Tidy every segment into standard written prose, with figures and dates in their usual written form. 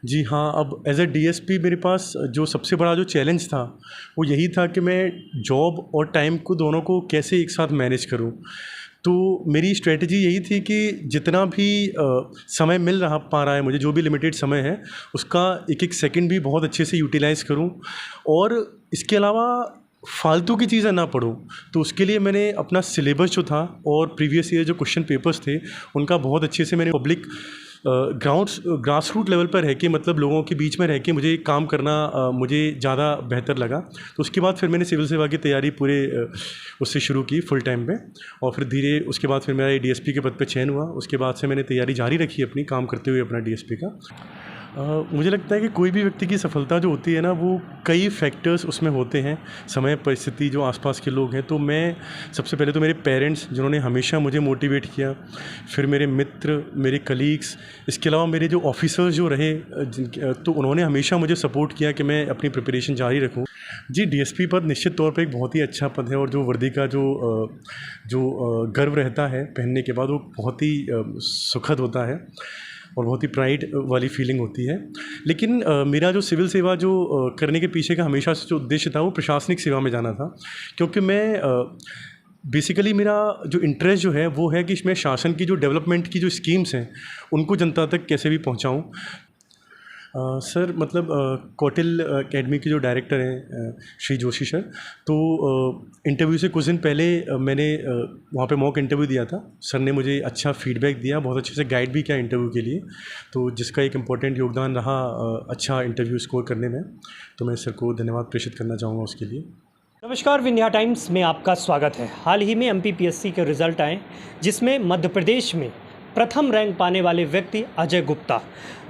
जी हाँ, अब as a DSP मेरे पास जो सबसे बड़ा जो चैलेंज था, वो यही था कि मैं जॉब और टाइम को दोनों को कैसे एक साथ मैनेज करूँ। तो मेरी स्ट्रैटेजी यही थी कि जितना भी समय मिल रहा पा रहा है मुझे, जो भी लिमिटेड समय है, उसका एक-एक सेकंड भी बहुत अच्छे से यूटिलाइज़ करूँ और इसके अलावा फालतू की चीज़ें ना पढूँ। तो उसके लिए मैंने अपना सिलेबस जो था और प्रीवियस ईयर जो क्वेश्चन पेपर्स थे, उनका बहुत अच्छे से मैंने पब्लिक ग्रास रूट लेवल पर रह के, मतलब लोगों के बीच में रह के मुझे काम करना मुझे ज़्यादा बेहतर लगा। तो उसके बाद फिर मैंने सिविल सेवा की तैयारी पूरे उससे शुरू की फुल टाइम पे, और फिर धीरे उसके बाद फिर मेरा डीएसपी के पद पे चयन हुआ। उसके बाद से मैंने तैयारी जारी रखी अपनी, काम करते हुए अपना डीएसपी का। मुझे लगता है कि कोई भी व्यक्ति की सफलता जो होती है ना, वो कई फैक्टर्स उसमें होते हैं, समय, परिस्थिति, जो आसपास के लोग हैं। तो मैं सबसे पहले तो मेरे पेरेंट्स, जिन्होंने हमेशा मुझे मोटिवेट किया, फिर मेरे मित्र, मेरे कलीग्स, इसके अलावा मेरे जो ऑफिसर्स जो रहे तो उन्होंने हमेशा मुझे सपोर्ट किया कि मैं अपनी प्रिपरेशन जारी रखूँ। जी, डीएसपी पद निश्चित तौर पे एक बहुत ही अच्छा पद है, और जो वर्दी का जो गर्व रहता है पहनने के बाद, वो बहुत ही सुखद होता है और बहुत ही प्राइड वाली फीलिंग होती है। लेकिन मेरा जो सिविल सेवा करने के पीछे का हमेशा से जो उद्देश्य था, वो प्रशासनिक सेवा में जाना था। क्योंकि मैं बेसिकली मेरा जो इंटरेस्ट जो है, वो है कि इसमें शासन की जो डेवलपमेंट की जो स्कीम्स हैं, उनको जनता तक कैसे भी पहुंचाऊं। सर, मतलब कौटिल एकेडमी के जो डायरेक्टर हैं श्री जोशी सर, तो इंटरव्यू से कुछ दिन पहले मैंने वहाँ पे मॉक इंटरव्यू दिया था। सर ने मुझे अच्छा फीडबैक दिया, बहुत अच्छे से गाइड भी किया इंटरव्यू के लिए, तो जिसका एक इम्पोर्टेंट योगदान रहा अच्छा इंटरव्यू स्कोर करने में। तो मैं सर को धन्यवाद प्रेषित करना चाहूँगा उसके लिए। नमस्कार, विंध्या टाइम्स में आपका स्वागत है। हाल ही में एमपीपीएससी के रिजल्ट आए, जिसमें मध्य प्रदेश में प्रथम रैंक पाने वाले व्यक्ति अजय गुप्ता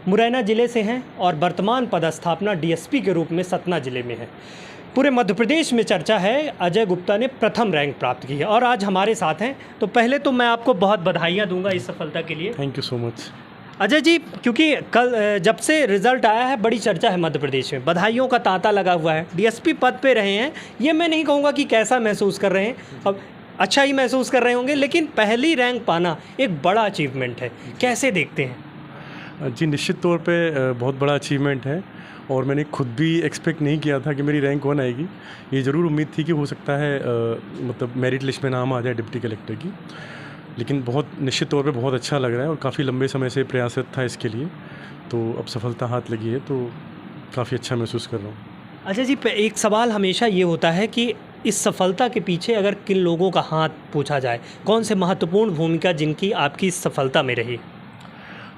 मुरैना ज़िले से हैं और वर्तमान पदस्थापना डीएसपी के रूप में सतना ज़िले में है। पूरे मध्य प्रदेश में चर्चा है, अजय गुप्ता ने प्रथम रैंक प्राप्त की है और आज हमारे साथ हैं। तो पहले तो मैं आपको बहुत बधाइयाँ दूंगा इस सफलता के लिए। Thank you so much Ajay ji, क्योंकि कल जब से रिज़ल्ट आया है, बड़ी चर्चा है मध्य प्रदेश में, बधाइयों का तांता लगा हुआ है, डीएसपी पद पे रहे हैं। ये मैं नहीं कहूँगा कि कैसा महसूस कर रहे हैं, अब अच्छा ही महसूस कर रहे होंगे, लेकिन पहली रैंक पाना एक बड़ा अचीवमेंट है, कैसे देखते हैं? जी, निश्चित तौर पे बहुत बड़ा अचीवमेंट है, और मैंने खुद भी एक्सपेक्ट नहीं किया था कि मेरी रैंक 1 आएगी। ये ज़रूर उम्मीद थी कि हो सकता है मतलब मेरिट लिस्ट में नाम आ जाए डिप्टी कलेक्टर की, लेकिन बहुत निश्चित तौर पे बहुत अच्छा लग रहा है और काफ़ी लंबे समय से प्रयासरत था इसके लिए। तो अब सफलता हाथ लगी है, तो काफ़ी अच्छा महसूस कर रहा हूँ। अच्छा जी, एक सवाल हमेशा ये होता है कि इस सफलता के पीछे अगर किन लोगों का हाथ पूछा जाए, कौन से महत्वपूर्ण भूमिका जिनकी आपकी इस सफलता में रही?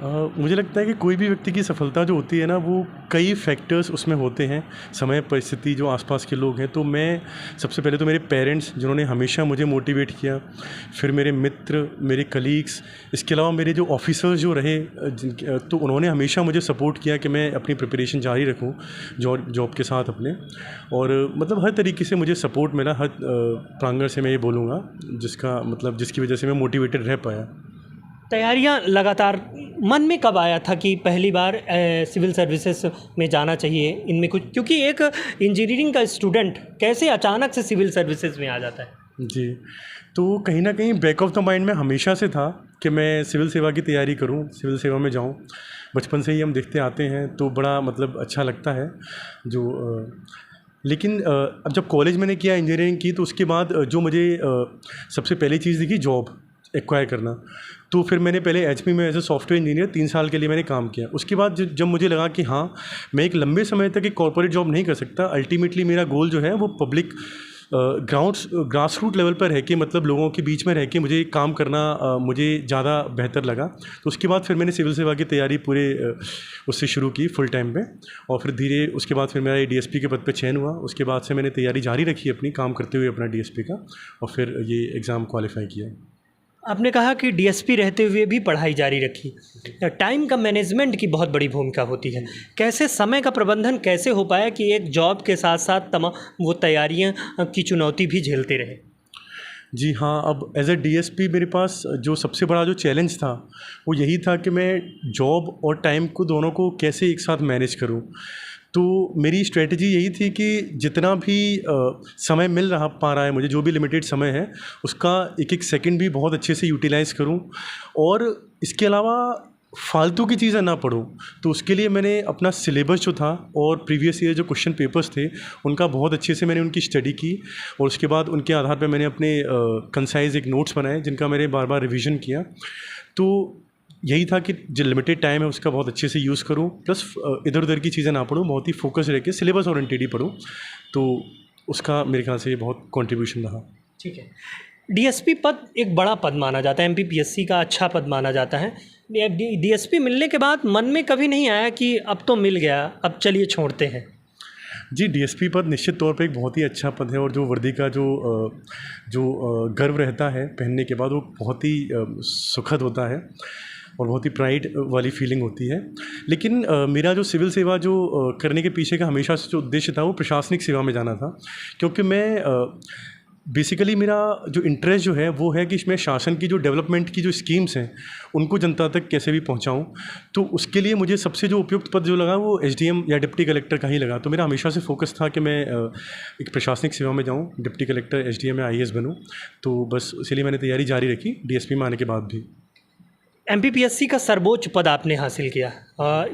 मुझे लगता है कि कोई भी व्यक्ति की सफलता जो होती है ना, वो कई फैक्टर्स उसमें होते हैं, समय, परिस्थिति, जो आसपास के लोग हैं। तो मैं सबसे पहले तो मेरे पेरेंट्स, जिन्होंने हमेशा मुझे मोटिवेट किया, फिर मेरे मित्र, मेरे कलीग्स, इसके अलावा मेरे जो ऑफिसर्स जो रहे तो उन्होंने हमेशा मुझे सपोर्ट किया कि मैं अपनी प्रिपरेशन जारी रखूँ जॉब के साथ अपने, और मतलब हर तरीके से मुझे सपोर्ट मिला, हर प्रांगण से मैं ये बोलूँगा, जिसकी वजह से मैं मोटिवेटेड रह पाया। तैयारियां लगातार, मन में कब आया था कि पहली बार सिविल सर्विसेज में जाना चाहिए? इनमें कुछ, क्योंकि एक इंजीनियरिंग का स्टूडेंट कैसे अचानक से सिविल सर्विसेज में आ जाता है? जी, तो कहीं न कहीं बैक ऑफ द माइंड में हमेशा से था कि मैं सिविल सेवा की तैयारी करूं, सिविल सेवा में जाऊं। बचपन से ही हम देखते आते हैं, तो बड़ा मतलब अच्छा लगता है लेकिन अब जब कॉलेज मैंने किया, इंजीनियरिंग की, तो उसके बाद जो मुझे सबसे पहली चीज़ दिखी, जॉब एक्वायर करना। तो फिर मैंने पहले एचपी में एज ए सॉफ्टवेयर इंजीनियर 3 साल के लिए मैंने काम किया। उसके बाद जब मुझे लगा कि हाँ, मैं एक लंबे समय तक एक कॉर्पोरेट जॉब नहीं कर सकता, अल्टीमेटली मेरा गोल जो है वो पब्लिक ग्रास रूट लेवल पर रह के, मतलब लोगों के बीच में रह के मुझे काम करना मुझे ज़्यादा बेहतर लगा। तो उसके बाद फिर मैंने सिविल सेवा की तैयारी पूरे उससे शुरू की फुल टाइम पे, और फिर धीरे उसके बाद फिर मेरा डीएसपी के पद पे चयन हुआ। उसके बाद से मैंने तैयारी जारी रखी अपनी, काम करते हुए अपना डीएसपी का, और फिर ये एग्ज़ाम क्वालिफाई किया। आपने कहा कि डीएसपी रहते हुए भी पढ़ाई जारी रखी। टाइम का मैनेजमेंट की बहुत बड़ी भूमिका होती है, कैसे समय का प्रबंधन कैसे हो पाया कि एक जॉब के साथ साथ तमाम वो तैयारियां की चुनौती भी झेलते रहे? जी हाँ, अब एज़ अ डीएसपी मेरे पास जो सबसे बड़ा जो चैलेंज था, वो यही था कि मैं जॉब और टाइम को दोनों को कैसे एक साथ मैनेज करूँ। तो मेरी स्ट्रैटेजी यही थी कि जितना भी समय मिल पा रहा है मुझे, जो भी लिमिटेड समय है, उसका एक-एक सेकंड भी बहुत अच्छे से यूटिलाइज़ करूँ और इसके अलावा फालतू की चीज़ें ना पढूँ। तो उसके लिए मैंने अपना सिलेबस जो था और प्रीवियस ईयर जो क्वेश्चन पेपर्स थे, उनका बहुत अच्छे से मैंने उनकी स्टडी की और उसके बाद उनके आधार पे मैंने अपने कंसाइज़ एक नोट्स बनाए जिनका मैंने बार-बार रिवीजन किया। तो यही था कि जो लिमिटेड टाइम है उसका बहुत अच्छे से यूज़ करूँ, प्लस इधर-उधर की चीज़ें ना पढूँ, बहुत ही फ़ोकस रह के सिलेबस ओरिएंटेड ही पढूँ। तो उसका मेरे ख़्याल से बहुत कॉन्ट्रिब्यूशन रहा। ठीक है। डीएसपी पद एक बड़ा पद माना जाता है, एमपीपीएससी का अच्छा पद माना जाता है। डीएसपी मिलने के बाद मन में कभी नहीं आया कि अब तो मिल गया, अब चलिए छोड़ते हैं? जी, डीएसपी पद निश्चित तौर पे एक बहुत ही अच्छा पद है और जो वर्दी का जो गर्व रहता है पहनने के बाद, वो बहुत ही सुखद होता है और बहुत ही प्राइड वाली फीलिंग होती है। लेकिन मेरा जो सिविल सेवा करने के पीछे का हमेशा से जो उद्देश्य था, वो प्रशासनिक सेवा में जाना था। क्योंकि मैं बेसिकली मेरा जो इंटरेस्ट जो है वो है कि इसमें शासन की जो डेवलपमेंट की जो स्कीम्स हैं उनको जनता तक कैसे भी पहुंचाऊं। तो उसके लिए मुझे सबसे जो उपयुक्त पद जो लगा वो एसडीएम या डिप्टी कलेक्टर का ही लगा। तो मेरा हमेशा से फोकस था कि मैं एक प्रशासनिक सेवा में जाऊं, डिप्टी कलेक्टर, एसडीएम या आईएएस बनूं। तो बस इसीलिए मैंने तैयारी जारी रखी डीएसपी में आने के बाद भी। एमपीपीएससी का सर्वोच्च पद आपने हासिल किया,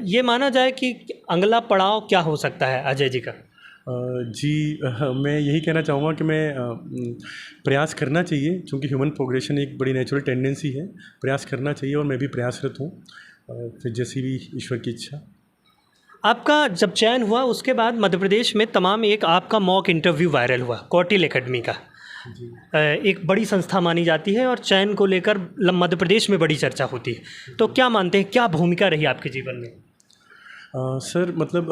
ये माना जाए कि अगला पड़ाव क्या हो सकता है अजय जी का? जी, मैं यही कहना चाहूँगा कि प्रयास करना चाहिए, क्योंकि ह्यूमन प्रोग्रेशन एक बड़ी नेचुरल टेंडेंसी है। प्रयास करना चाहिए और मैं भी प्रयासरत हूँ, फिर जैसी भी ईश्वर की इच्छा। आपका जब चयन हुआ उसके बाद मध्य प्रदेश में तमाम एक आपका मॉक इंटरव्यू वायरल हुआ कौटिल एकेडमी का। एक बड़ी संस्था मानी जाती है और चयन को लेकर मध्य प्रदेश में बड़ी चर्चा होती है। तो क्या मानते हैं, क्या भूमिका रही आपके जीवन में? सर, मतलब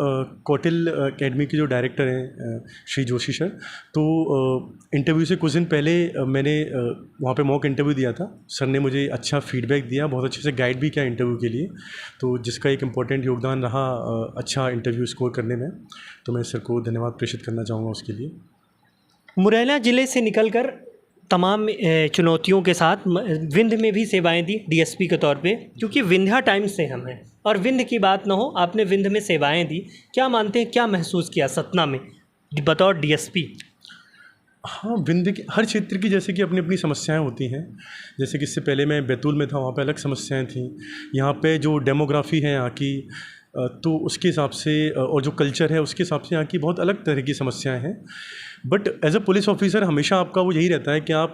कौटिल एकेडमी के जो डायरेक्टर हैं श्री जोशी सर, तो इंटरव्यू से कुछ दिन पहले मैंने वहाँ पे मॉक इंटरव्यू दिया था। सर ने मुझे अच्छा फीडबैक दिया, बहुत अच्छे से गाइड भी किया इंटरव्यू के लिए, तो जिसका एक इम्पोर्टेंट योगदान रहा अच्छा इंटरव्यू स्कोर करने में। तो मैं सर को धन्यवाद प्रेषित करना चाहूँगा उसके लिए। मुरैना ज़िले से निकलकर तमाम चुनौतियों के साथ विंध्य में भी सेवाएं दी डीएसपी के तौर पे, क्योंकि विंध्या टाइम्स से हम हैं और विंध्य की बात ना हो, आपने विंध्य में सेवाएं दी। क्या मानते हैं, क्या महसूस किया सतना में बतौर डीएसपी? हाँ, विंध्य की हर क्षेत्र की जैसे कि अपनी अपनी समस्याएं होती हैं। जैसे कि इससे पहले मैं बैतूल में था, वहाँ पे अलग समस्याएं थी। यहाँ पे जो डेमोग्राफी है यहाँ की, तो उसके हिसाब से और जो कल्चर है उसके हिसाब से यहाँ की बहुत अलग तरह की समस्याएं हैं। But as a police officer हमेशा आपका वो यही रहता है कि आप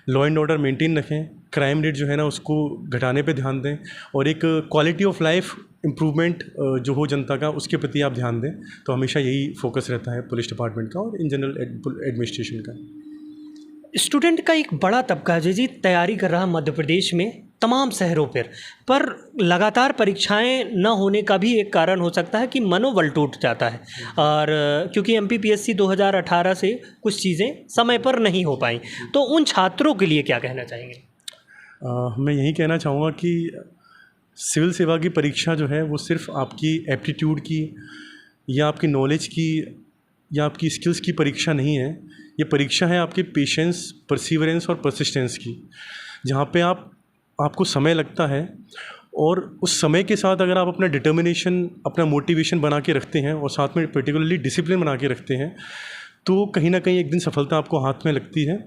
लॉ एंड ऑर्डर मेंटेन रखें, क्राइम रेट जो है ना उसको घटाने पे ध्यान दें, और एक क्वालिटी ऑफ लाइफ इम्प्रूवमेंट जो हो जनता का, उसके प्रति आप ध्यान दें। तो हमेशा यही फोकस रहता है पुलिस डिपार्टमेंट का और इन जनरल एडमिनिस्ट्रेशन का। स्टूडेंट का एक बड़ा तबका जी तैयारी कर रहा मध्य प्रदेश में तमाम शहरों पर लगातार परीक्षाएं न होने का भी एक कारण हो सकता है कि मनोबल टूट जाता है। और क्योंकि एमपीपीएससी 2018 से कुछ चीज़ें समय पर नहीं हो पाई, तो उन छात्रों के लिए क्या कहना चाहेंगे? मैं यही कहना चाहूँगा कि सिविल सेवा की परीक्षा जो है वो सिर्फ आपकी एप्टीट्यूड की या आपकी नॉलेज की या आपकी स्किल्स की परीक्षा नहीं है। ये परीक्षा है आपके पेशेंस, परसिवरेंस और परसिस्टेंस की, जहाँ पे आपको समय लगता है और उस समय के साथ अगर आप अपना डिटर्मिनेशन, अपना मोटिवेशन बना के रखते हैं और साथ में पर्टिकुलरली डिसिप्लिन बना के रखते हैं, तो कहीं ना कहीं एक दिन सफलता आपको हाथ में लगती है।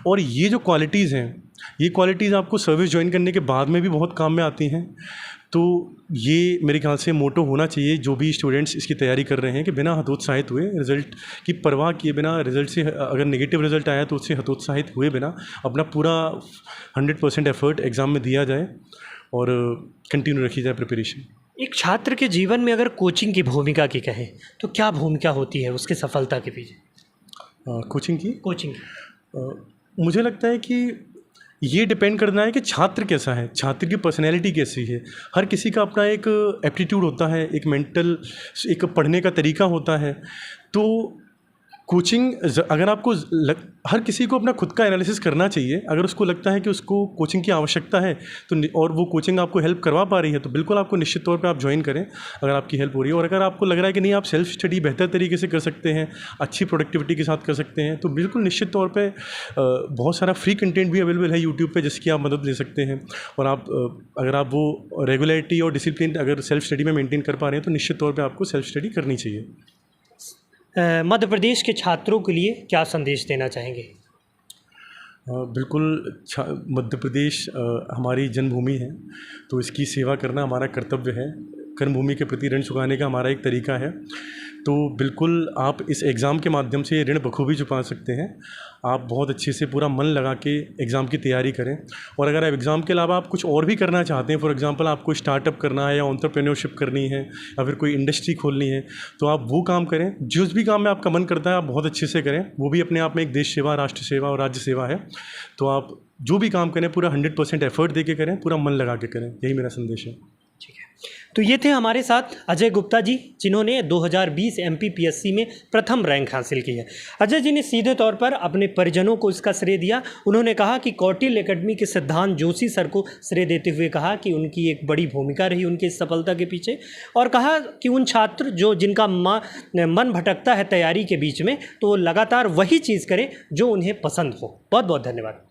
और ये जो क्वालिटीज़ हैं, ये क्वालिटीज़ आपको सर्विस ज्वाइन करने के बाद में भी बहुत काम में आती हैं। तो ये मेरे ख्याल से मोटो होना चाहिए जो भी स्टूडेंट्स इसकी तैयारी कर रहे हैं, कि बिना हतोत्साहित हुए, रिज़ल्ट की परवाह किए बिना, रिज़ल्ट से अगर नेगेटिव रिज़ल्ट आया तो उससे हतोत्साहित हुए बिना अपना पूरा 100% एफर्ट एग्ज़ाम में दिया जाए और कंटिन्यू रखी जाए प्रिपरेशन। एक छात्र के जीवन में अगर कोचिंग की भूमिका की कहें तो क्या भूमिका होती है उसकी सफलता के पीछे? कोचिंग मुझे लगता है कि ये डिपेंड करना है कि छात्र कैसा है, छात्र की पर्सनैलिटी कैसी है। हर किसी का अपना एक एप्टीट्यूड होता है, एक मेंटल, एक पढ़ने का तरीका होता है। तो कोचिंग अगर आपको हर किसी को अपना खुद का एनालिसिस करना चाहिए। अगर उसको लगता है कि उसको कोचिंग की आवश्यकता है तो और वो कोचिंग आपको हेल्प करवा पा रही है तो बिल्कुल आपको निश्चित तौर पे आप ज्वाइन करें, अगर आपकी हेल्प हो रही है। और अगर आपको लग रहा है कि नहीं, आप सेल्फ स्टडी बेहतर तरीके से कर सकते हैं, अच्छी प्रोडक्टिविटी के साथ कर सकते हैं, तो बिल्कुल निश्चित तौर पर बहुत सारा फ्री कंटेंट भी अवेलेबल है यूट्यूब पर, जिसकी आप मदद ले सकते हैं। और अगर आप वो रेगुलरिटी और डिसिप्लिन अगर सेल्फ स्टडी में मेनटेन कर पा रहे हैं तो निश्चित तौर पर आपको सेल्फ स्टडी करनी चाहिए। मध्य प्रदेश के छात्रों के लिए क्या संदेश देना चाहेंगे? बिल्कुल मध्य प्रदेश हमारी जन्मभूमि है, तो इसकी सेवा करना हमारा कर्तव्य है। कर्मभूमि के प्रति ऋण चुकाने का हमारा एक तरीका है। तो बिल्कुल आप इस एग्ज़ाम के माध्यम से ऋण बखूबी चुका सकते हैं। आप बहुत अच्छे से पूरा मन लगा के एग्ज़ाम की तैयारी करें, और अगर आप एग्ज़ाम के अलावा आप कुछ और भी करना चाहते हैं, फॉर एग्ज़ाम्पल आपको स्टार्टअप करना है या एंटरप्रेन्योरशिप करनी है या फिर कोई इंडस्ट्री खोलनी है, तो आप वो काम करें। जिस भी काम में आपका मन करता है आप बहुत अच्छे से करें, वो भी अपने आप में एक देश सेवा, राष्ट्र सेवा और राज्य सेवा है। तो आप जो भी काम करें पूरा 100% एफर्ट दे के करें, पूरा मन लगा के करें, यही मेरा संदेश है। ठीक है, तो ये थे हमारे साथ अजय गुप्ता जी, जिन्होंने 2020 MPPSC में प्रथम रैंक हासिल की है। अजय जी ने सीधे तौर पर अपने परिजनों को इसका श्रेय दिया। उन्होंने कहा कि कौटिल्य एकेडमी के सिद्धांत जोशी सर को श्रेय देते हुए कहा कि उनकी एक बड़ी भूमिका रही उनकी इस सफलता के पीछे, और कहा कि उन छात्र जिनका मन भटकता है तैयारी के बीच में, तो वो लगातार वही चीज़ करें जो उन्हें पसंद हो। बहुत बहुत धन्यवाद।